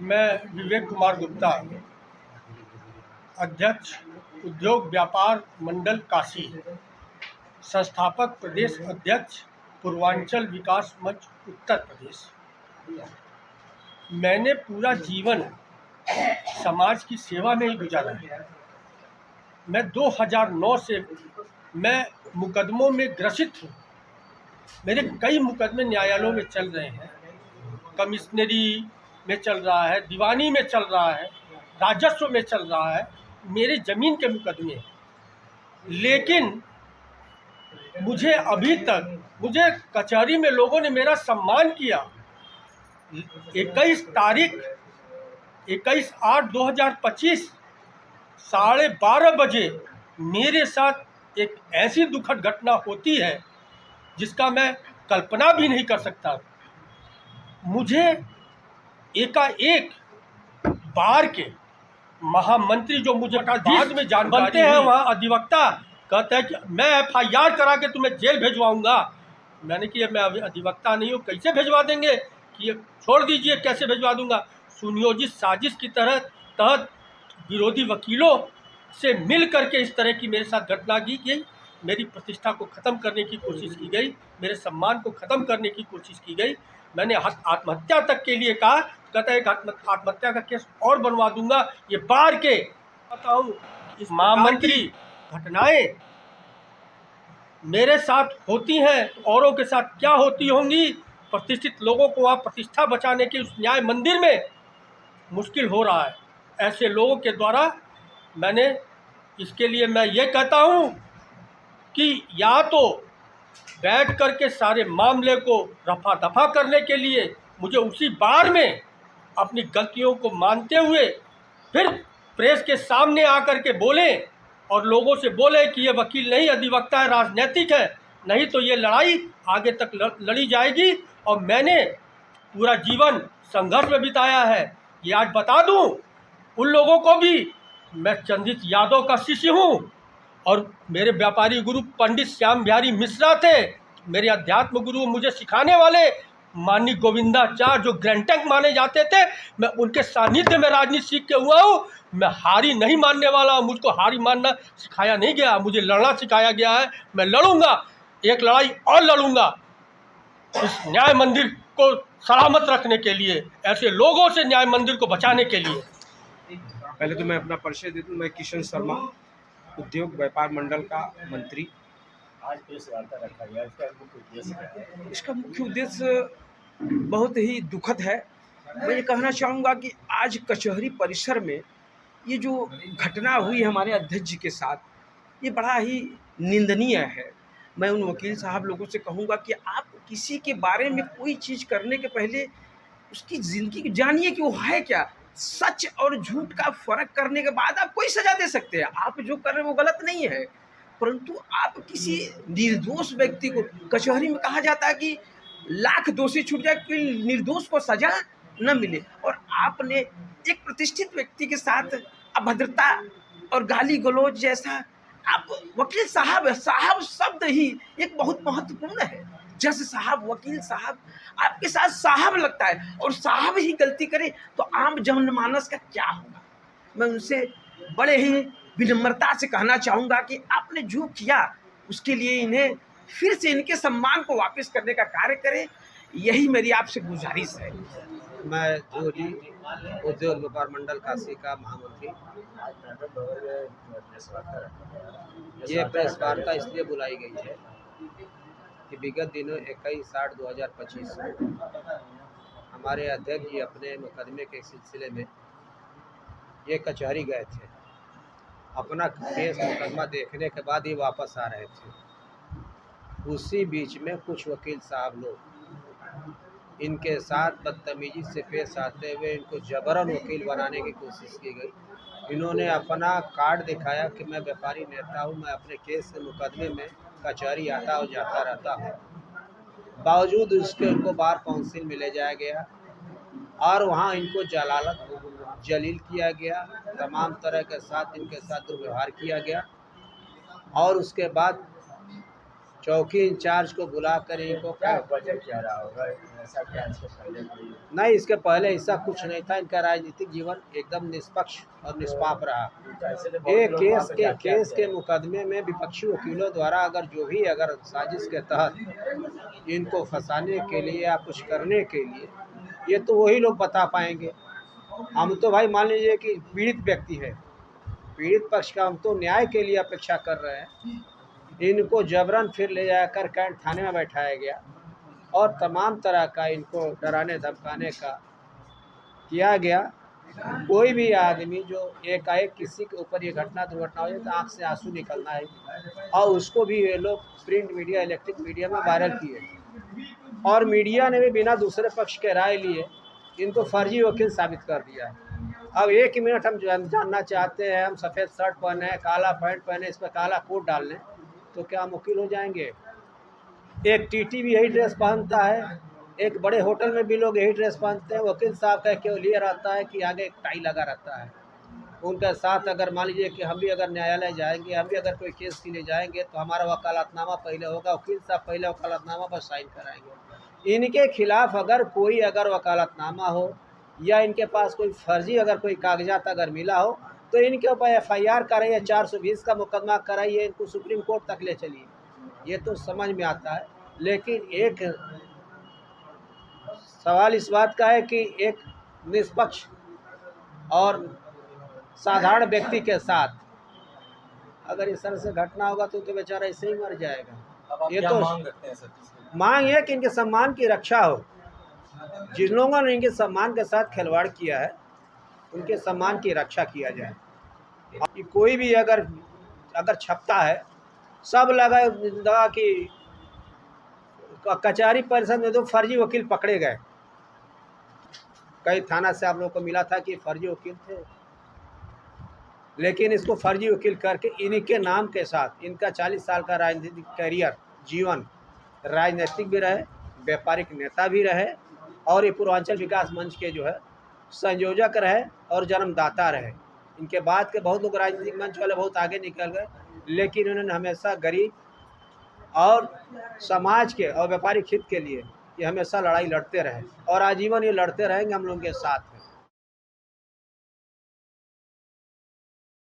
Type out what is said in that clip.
मैं विवेक कुमार गुप्ता, अध्यक्ष उद्योग व्यापार मंडल काशी, संस्थापक प्रदेश अध्यक्ष पूर्वांचल विकास मंच उत्तर प्रदेश। मैंने पूरा जीवन समाज की सेवा में ही गुजारा है। मैं 2009 से मैं मुकदमों में ग्रसित हूँ। मेरे कई मुकदमे न्यायालयों में चल रहे हैं, कमिश्नरी में चल रहा है, दीवानी में चल रहा है, राजस्व में चल रहा है, मेरी ज़मीन के मुकदमे। लेकिन मुझे अभी तक कचहरी में लोगों ने मेरा सम्मान किया। 21/8/2025 12:30 बजे मेरे साथ एक ऐसी दुखद घटना होती है जिसका मैं कल्पना भी नहीं कर सकता। मुझे एकाएक बार के महामंत्री, जो मुझे बाद में जान बनते हैं, वहाँ अधिवक्ता कहते हैं कि मैं FIR करा के तुम्हें जेल भेजवाऊंगा। मैंने कि मैं अभी अधिवक्ता नहीं हूँ, कैसे भेजवा देंगे, कि ये छोड़ दीजिए, कैसे भेजवा दूंगा। सुनियोजित साजिश की तहत विरोधी वकीलों से मिल करके इस तरह की मेरे साथ घटना की गई। मेरी प्रतिष्ठा को ख़त्म करने की कोशिश की गई, मेरे सम्मान को ख़त्म करने की कोशिश की गई। मैंने आत्महत्या तक के लिए कहा, कहता है आत्महत्या का केस और बनवा दूंगा। ये बार के बताऊँ, इस महामंत्री घटनाएं मेरे साथ होती हैं तो औरों के साथ क्या होती होंगी। प्रतिष्ठित लोगों को वहाँ प्रतिष्ठा बचाने के उस न्याय मंदिर में मुश्किल हो रहा है। ऐसे लोगों के द्वारा मैंने इसके लिए मैं ये कहता हूँ कि या तो बैठ करके सारे मामले को रफा दफा करने के लिए मुझे उसी बार में अपनी गलतियों को मानते हुए फिर प्रेस के सामने आकर के बोले और लोगों से बोले कि ये वकील नहीं, अधिवक्ता है, राजनीतिक है, नहीं तो ये लड़ाई आगे तक लड़ी जाएगी। और मैंने पूरा जीवन संघर्ष में बिताया है। ये आज बता दूं उन लोगों को भी, मैं चंद्रित यादव का शिष्य हूँ और मेरे व्यापारी गुरु पंडित श्याम बिहारी मिश्रा थे। मेरे अध्यात्म गुरु, मुझे सिखाने वाले माननीय गोविंदाचार्य, जो ग्रैंड टैंक माने जाते थे, मैं उनके सानिध्य में राजनीति सीख के हुआ हूँ। मैं हारी नहीं मानने वाला, मुझको हारी मानना सिखाया नहीं गया, मुझे लड़ना सिखाया गया है। मैं लड़ूंगा, एक लड़ाई और लड़ूंगा इस न्याय मंदिर को सलामत रखने के लिए, ऐसे लोगों से न्याय मंदिर को बचाने के लिए। पहले तो मैं अपना परिचय दे दूँ। मैं किशन शर्मा, उद्योग व्यापार मंडल का मंत्री। आज प्रेस वार्ता रखा गया, इसका मुख्य उद्देश्य क्या है? इसका मुख्य उद्देश्य बहुत ही दुखद है। मैं ये कहना चाहूँगा कि आज कचहरी परिसर में ये जो घटना हुई हमारे अध्यक्ष जी के साथ, ये बड़ा ही निंदनीय है। मैं उन वकील साहब लोगों से कहूँगा कि आप किसी के बारे में कोई चीज़ करने के पहले उसकी ज़िंदगी जानिए कि वो है क्या। सच और झूठ का फ़र्क करने के बाद आप कोई सज़ा दे सकते हैं। आप जो कर रहे हैं वो गलत नहीं है, परंतु आप किसी निर्दोष व्यक्ति को, कचहरी में कहा जाता है कि लाख दोषी छूट जाए, कोई निर्दोष को सजा न मिले, और आपने एक प्रतिष्ठित व्यक्ति के साथ अभद्रता और गाली गलौज जैसा, आप वकील साहब, साहब शब्द ही एक बहुत महत्वपूर्ण है। जैसे साहब, वकील साहब, आपके साथ साहब लगता है, और साहब ही गलती करे तो आम जनमानस का क्या होगा। मैं उनसे बड़े ही विनम्रता से कहना चाहूँगा कि आपने जो किया उसके लिए इन्हें फिर से इनके सम्मान को वापस करने का कार्य करें, यही मेरी आपसे गुजारिश है। मैं जोजी, उद्योग व्यापार मंडल काशी का महामंत्री। आज मैडम बगैर प्रेस वार्ता रखा गया। ये प्रेस वार्ता इसलिए बुलाई गई है कि विगत दिनों 21/8/2025 हमारे अध्यक्ष जी अपने मुकदमे के सिलसिले में ये कचहरी गए थे। अपना केस मुकदमा देखने के बाद ही वापस आ रहे थे। उसी बीच में कुछ वकील साहब लोग इनके साथ बदतमीजी से पेश आते हुए इनको जबरन वकील बनाने की कोशिश की गई। इन्होंने अपना कार्ड दिखाया कि मैं व्यापारी नेता हूं, मैं अपने केस के मुकदमे में कचहरी आता और जाता रहता हूं। बावजूद उसके उनको बार काउंसिल में ले जाया गया और वहां इनको जलील किया गया, तमाम तरह के साथ इनके साथ दुर्व्यवहार किया गया। और उसके बाद चौकी इंचार्ज को बुलाकर इनको क्या वजह क्या रहा होगा, ऐसा क्या इसके पहले कोई नहीं, इसके पहले ऐसा कुछ नहीं था। इनका राजनीतिक जीवन एकदम निष्पक्ष और निष्पाप रहा। ऐसे तो बहुत ये लोग वहाँ पे क्या केस क्या के मुकदमे में विपक्षी वकीलों द्वारा अगर जो भी अगर साजिश के तहत इनको फंसाने के लिए या कुछ करने के लिए, ये तो वही लोग बता पाएंगे। हम तो भाई मान लीजिए कि पीड़ित व्यक्ति है, पीड़ित पक्ष का हम तो न्याय के लिए अपेक्षा कर रहे हैं। इनको जबरन फिर ले जाकर कैंट थाने में बैठाया गया और तमाम तरह का इनको डराने धमकाने का किया गया। कोई भी आदमी जो एकाएक किसी के ऊपर ये घटना दुर्घटना हो जाए तो आँख से आंसू निकलना है, और उसको भी ये लोग प्रिंट मीडिया इलेक्ट्रिक मीडिया में वायरल किए, और मीडिया ने भी बिना दूसरे पक्ष के राय लिए इनको फर्जी वकील साबित कर दिया है। अब एक मिनट हम जानना चाहते हैं, हम सफ़ेद शर्ट पहने, काला पैंट पहने, इस पर काला कोट डाल लें तो क्या हम वकील हो जाएंगे? एक टीटी भी यही ड्रेस पहनता है, एक बड़े होटल में भी लोग यही ड्रेस पहनते हैं। वकील साहब का केवल लिए रहता है कि आगे एक टाई लगा रहता है। उनके साथ अगर मान लीजिए कि हम भी अगर न्यायालय जाएंगे, हम भी अगर कोई केस के लिए जाएंगे तो हमारा वकालतनामा पहले होगा, वकील साहब पहले वकालतनामा पर साइन कराएंगे। इनके खिलाफ अगर कोई अगर वकालतनामा हो या इनके पास कोई फर्जी अगर कोई कागजात अगर मिला हो तो इनके ऊपर FIR कराइए, 420 का मुकदमा कराइए, इनको सुप्रीम कोर्ट तक ले चलिए। ये तो समझ में आता है। लेकिन एक सवाल इस बात का है कि एक निष्पक्ष और साधारण व्यक्ति के साथ अगर इस तरह से घटना होगा तो बेचारा ऐसे ही मर जाएगा। ये तो मांग रखते हैं सर? मांग है कि इनके सम्मान की रक्षा हो। जिन लोगों ने इनके सम्मान के साथ खिलवाड़ किया है उनके सम्मान की रक्षा किया जाए। कोई भी अगर छपता है, सब लगा कि कचहरी परिषद में तो फर्जी वकील पकड़े गए। कई थाना से आप लोगों को मिला था कि फर्जी वकील थे, लेकिन इसको फर्जी वकील करके इनके नाम के साथ इनका 40 साल का राजनीतिक करियर जीवन, राजनीतिक भी रहे, व्यापारिक नेता भी रहे, और ये पूर्वांचल विकास मंच के जो है संयोजक रहे और जन्मदाता रहे। इनके बाद के बहुत लोग राजनीतिक मंच वाले बहुत आगे निकल गए, लेकिन उन्होंने हमेशा गरीब और समाज के और व्यापारिक हित के लिए ये हमेशा लड़ाई लड़ते रहे और आजीवन ये लड़ते रहेंगे हम लोगों के साथ।